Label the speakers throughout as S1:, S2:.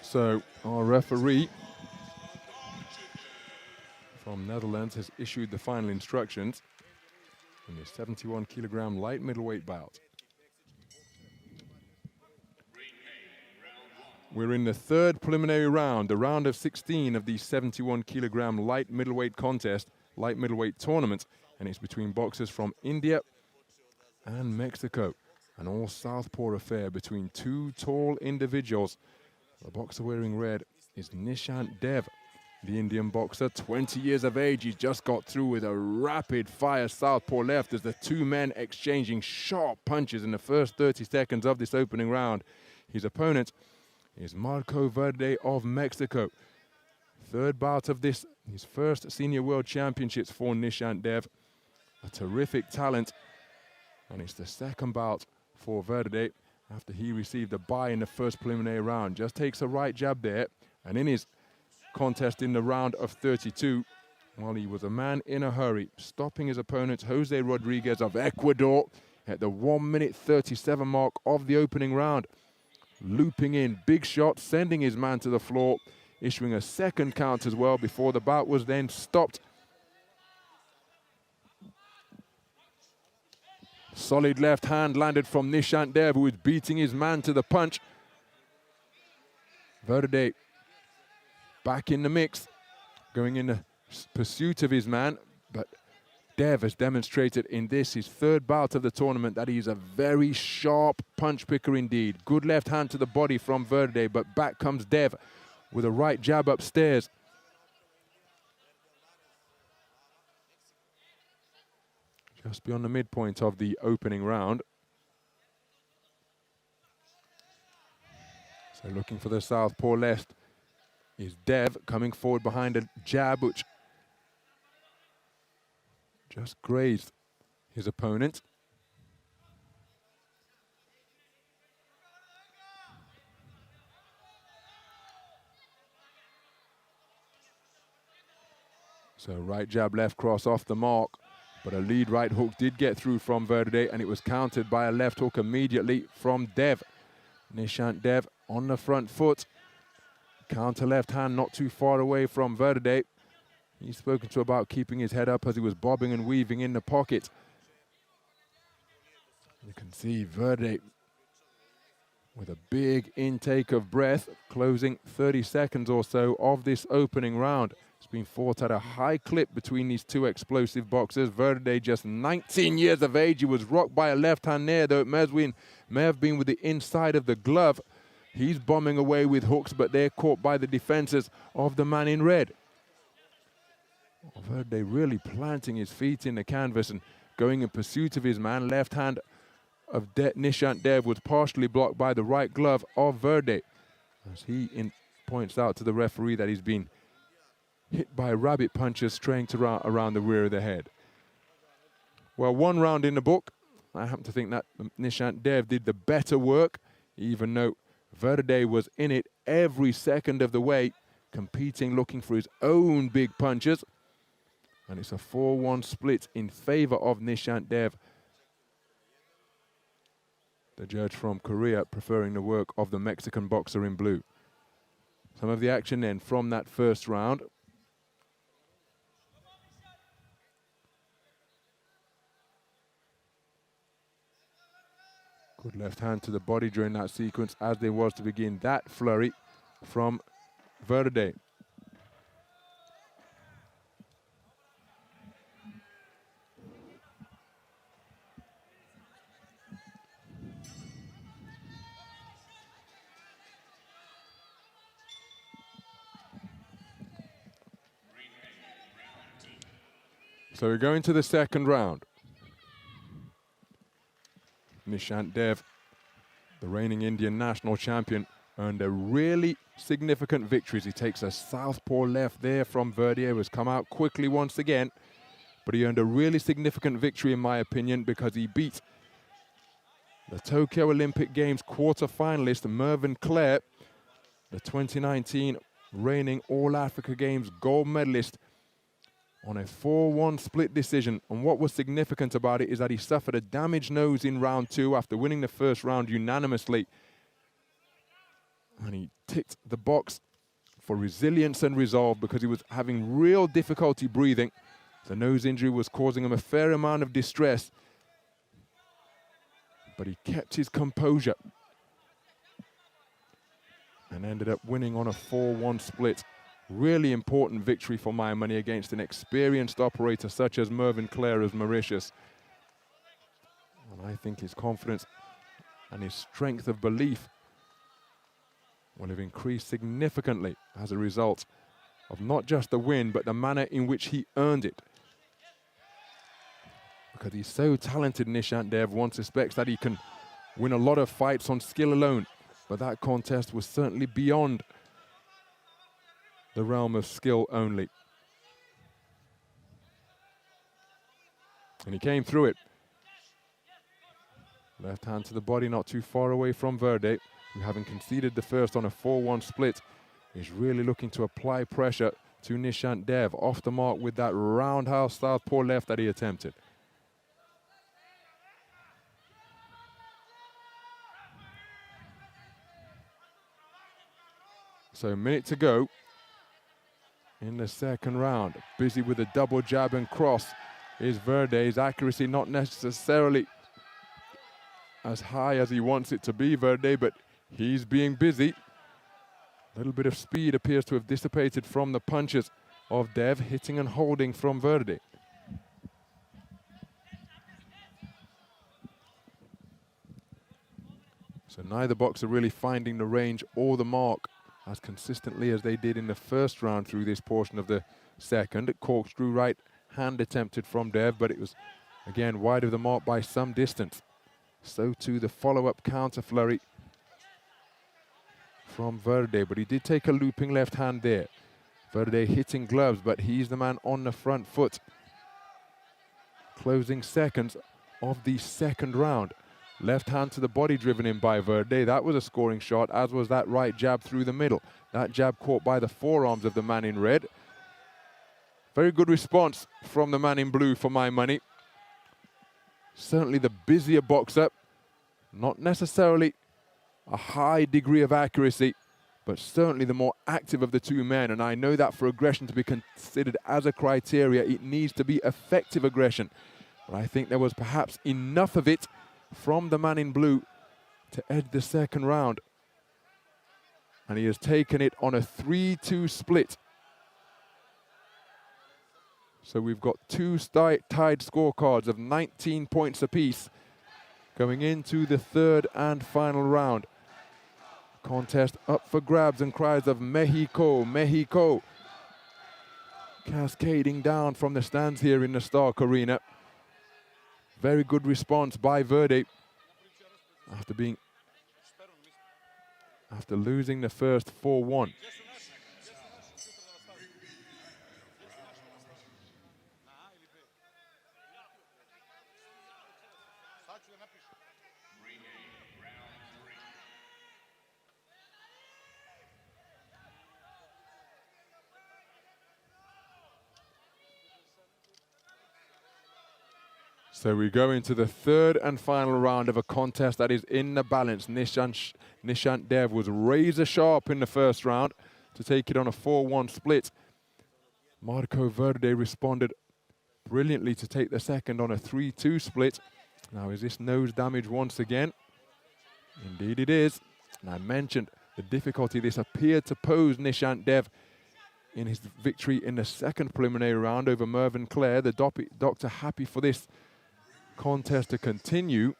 S1: So our referee from Netherlands has issued the final instructions in the 71-kilogram light middleweight bout. We're in the third preliminary round, the round of 16 of the 71-kilogram light middleweight contest, light middleweight tournament, and it's between boxers from India and Mexico. An all southpaw affair between two tall individuals. The boxer wearing red is Nishant Dev, the Indian boxer, 20 years of age. He's just got through with a rapid-fire southpaw left as the two men exchanging sharp punches in the first 30 seconds of this opening round. His opponent is Marco Verde of Mexico. Third bout of this, his first senior world championships for Nishant Dev. A terrific talent, and it's the second bout for Verde after he received a bye in the first preliminary round. Just takes a right jab there, and in his contest in the round of 32, well, he was a man in a hurry, stopping his opponent Jose Rodriguez of Ecuador at the 1 minute 37 mark of the opening round. Looping in big shots, sending his man to the floor, issuing a second count as well before the bout was then stopped. Solid left hand landed from Nishant Dev, who is beating his man to the punch. Verde back in the mix, going in the pursuit of his man, but Dev has demonstrated in this, his third bout of the tournament, that he's a very sharp punch picker indeed. Good left hand to the body from Verde, but back comes Dev with a right jab upstairs. Just beyond the midpoint of the opening round. So looking for the southpaw left is Dev, coming forward behind a jab which just grazed his opponent. So right jab, left cross off the mark, but a lead right hook did get through from Verde, and it was countered by a left hook immediately from Dev. Nishant Dev on the front foot. Counter left hand not too far away from Verde. He's spoken to about keeping his head up as he was bobbing and weaving in the pocket. You can see Verde with a big intake of breath, closing 30 seconds or so of this opening round. It's been fought at a high clip between these two explosive boxers. Verde, just 19 years of age. He was rocked by a left hand there, though it may have been with the inside of the glove. He's bombing away with hooks, but they're caught by the defenses of the man in red. Verde really planting his feet in the canvas and going in pursuit of his man. Left hand of Nishant Dev was partially blocked by the right glove of Verde, as he points out to the referee that he's been hit by rabbit punches straight around the rear of the head. Well, one round in the book. I happen to think that Nishant Dev did the better work, even though Verde was in it every second of the way, competing, looking for his own big punches. And it's a 4-1 split in favor of Nishant Dev. The judge from Korea preferring the work of the Mexican boxer in blue. Some of the action then from that first round. Good left hand to the body during that sequence, as there was to begin that flurry from Verde. So we're going to the second round. Nishant Dev, the reigning Indian national champion, earned a really significant victory as he takes a southpaw left there from Verde, who has come out quickly once again. But he earned a really significant victory, in my opinion, because he beat the Tokyo Olympic Games quarter-finalist Mervyn Clare, the 2019 reigning All-Africa Games gold medalist, on a 4-1 split decision. And what was significant about it is that he suffered a damaged nose in round 2 after winning the first round unanimously. And he ticked the box for resilience and resolve because he was having real difficulty breathing. The nose injury was causing him a fair amount of distress. But he kept his composure and ended up winning on a 4-1 split. Really important victory for my money against an experienced operator such as Mervyn Clare of Mauritius. And I think his confidence and his strength of belief will have increased significantly as a result of not just the win, but the manner in which he earned it. Because he's so talented, Nishant Dev. One suspects that he can win a lot of fights on skill alone. But that contest was certainly beyond the realm of skill only. And he came through it. Left hand to the body, not too far away from Verde, who, having conceded the first on a 4-1 split, is really looking to apply pressure to Nishant Dev, off the mark with that roundhouse southpaw left that he attempted. So a minute to go in the second round. Busy with a double jab and cross is Verde. His accuracy not necessarily as high as he wants it to be, Verde, but he's being busy. A little bit of speed appears to have dissipated from the punches of Dev, hitting and holding from Verde. So neither boxer really finding the range or the mark as consistently as they did in the first round through this portion of the second. Corkscrew right hand attempted from Dev, but it was again wide of the mark by some distance. So too the follow-up counter flurry from Verde, but he did take a looping left hand there. Verde hitting gloves, but he's the man on the front foot. Closing seconds of the second round. Left hand to the body driven in by Verde. That was a scoring shot, as was that right jab through the middle. That jab caught by the forearms of the man in red. Very good response from the man in blue for my money. Certainly the busier boxer. Not necessarily a high degree of accuracy, but certainly the more active of the two men. And I know that for aggression to be considered as a criteria, it needs to be effective aggression. But I think there was perhaps enough of it from the man in blue to edge the second round. And he has taken it on a 3-2 split. So we've got two tied scorecards of 19 points apiece going into the third and final round. Contest up for grabs and cries of Mexico, Mexico. Cascading down from the stands here in the Stark Arena. Very good response by Verde after losing the first 4-1. So we go into the third and final round of a contest that is in the balance. Nishant Dev was razor sharp in the first round to take it on a 4-1 split. Marco Verde responded brilliantly to take the second on a 3-2 split. Now, is this nose damage once again? Indeed it is. And I mentioned the difficulty this appeared to pose Nishant Dev in his victory in the second preliminary round over Mervyn Clare. The doctor happy for this contest to continue.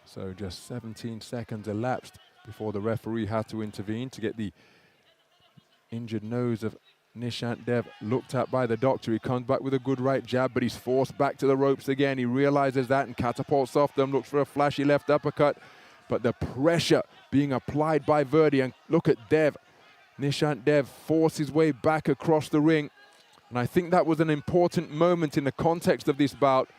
S1: So just 17 seconds elapsed before the referee had to intervene to get the injured nose of Nishant Dev looked at by the doctor. He comes back with a good right jab, but he's forced back to the ropes again. He realizes that and catapults off them, looks for a flashy left uppercut. But the pressure being applied by Verde, and look at Dev. Nishant Dev forced his way back across the ring. And I think that was an important moment in the context of this bout,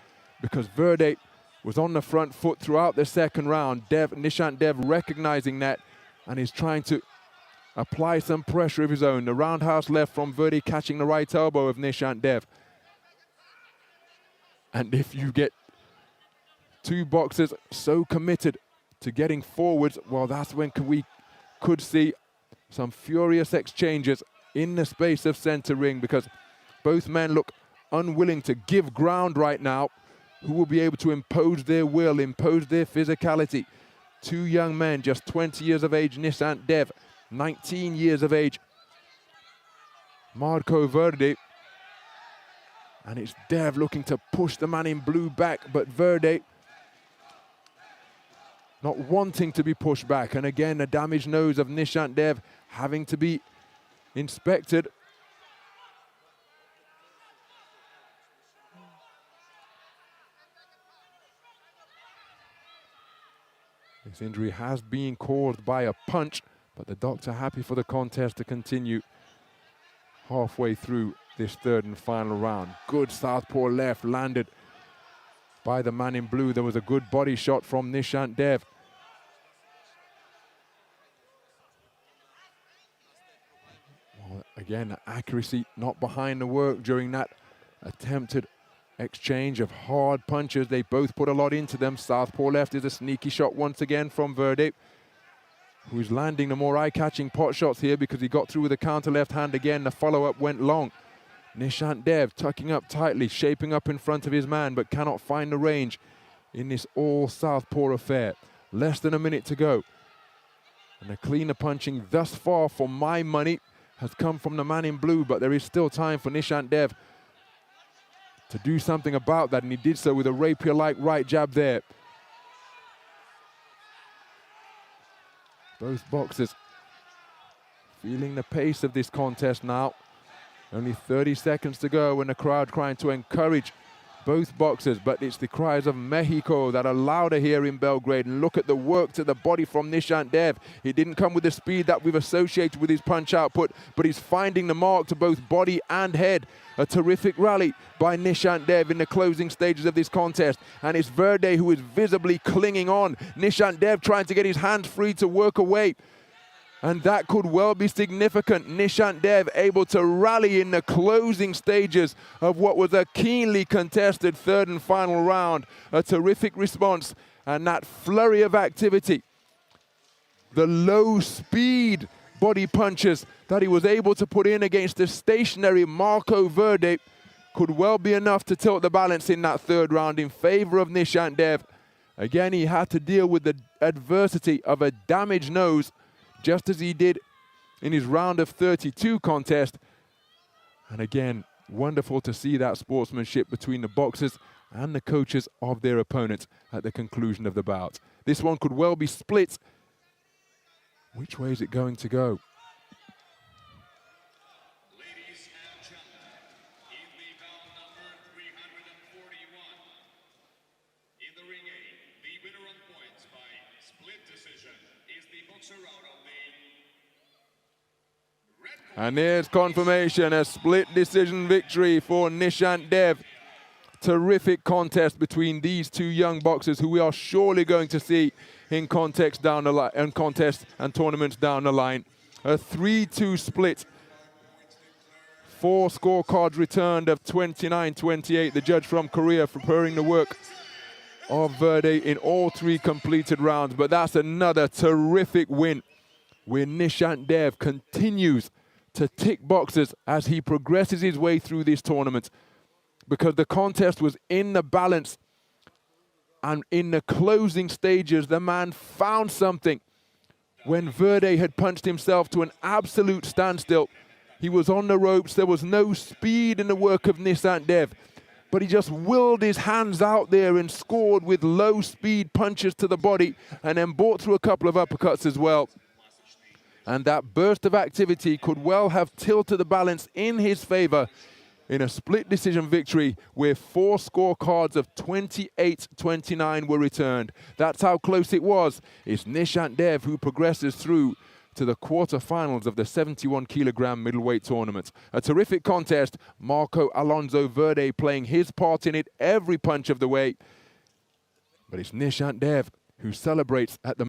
S1: because Verde was on the front foot throughout the second round. Nishant Dev recognizing that, and is trying to apply some pressure of his own. The roundhouse left from Verde catching the right elbow of Nishant Dev. And if you get two boxers so committed to getting forwards, well, that's when we could see some furious exchanges in the space of center ring, because both men look unwilling to give ground right now. Who will be able to impose their will, impose their physicality? Two young men, just 20 years of age, Nishant Dev, 19 years of age, Marco Verde. And it's Dev looking to push the man in blue back, but Verde not wanting to be pushed back. And again, a damaged nose of Nishant Dev having to be inspected. This injury has been caused by a punch, but the doctor happy for the contest to continue halfway through this third and final round. Good southpaw left landed by the man in blue. There was a good body shot from Nishant Dev. Well, again, accuracy not behind the work during that attempted exchange of hard punches. They both put a lot into them. Southpaw left is a sneaky shot once again from Verde, who's landing the more eye-catching pot shots here because he got through with a counter left hand again. The follow-up went long. Nishant Dev tucking up tightly, shaping up in front of his man, but cannot find the range in this all southpaw affair. Less than a minute to go. And the cleaner punching thus far, for my money, has come from the man in blue, but there is still time for Nishant Dev to do something about that, and he did so with a rapier-like right jab there. Both boxers feeling the pace of this contest now. Only 30 seconds to go, and the crowd trying to encourage both boxers, but it's the cries of Mexico that are louder here in Belgrade. And look at the work to the body from Nishant Dev. He didn't come with the speed that we've associated with his punch output, but he's finding the mark to both body and head. A terrific rally by Nishant Dev in the closing stages of this contest. And it's Verde who is visibly clinging on. Nishant Dev trying to get his hands free to work away. And that could well be significant. Nishant Dev able to rally in the closing stages of what was a keenly contested third and final round. A terrific response, and that flurry of activity. The low speed body punches that he was able to put in against the stationary Marco Verde could well be enough to tilt the balance in that third round in favor of Nishant Dev. Again, he had to deal with the adversity of a damaged nose, just as he did in his round of 32 contest. And again, wonderful to see that sportsmanship between the boxers and the coaches of their opponents at the conclusion of the bout. This one could well be split. Which way is it going to go?
S2: Ladies and gentlemen, in the bout number 341, in the ring A, the winner on points by split decision is the boxer out of the red corner.
S1: And there's confirmation, a split decision victory for Nishant Dev. Terrific contest between these two young boxers who we are surely going to see in contests down the line, and contests and tournaments down the line. A 3-2 split. 4 scorecards returned of 29-28. The judge from Korea preparing the work of Verde in all 3 completed rounds. But that's another terrific win, where Nishant Dev continues to tick boxes as he progresses his way through this tournament, because the contest was in the balance, and in the closing stages the man found something. When Verde had punched himself to an absolute standstill, he was on the ropes. There was no speed in the work of Nishant Dev, but he just willed his hands out there and scored with low speed punches to the body, and then brought through a couple of uppercuts as well. And that burst of activity could well have tilted the balance in his favor in a split decision victory, where 4 scorecards of 28-29 were returned. That's how close it was. It's Nishant Dev who progresses through to the quarterfinals of the 71-kilogram middleweight tournament. A terrific contest. Marco Alonso Verde playing his part in it every punch of the way. But it's Nishant Dev who celebrates at the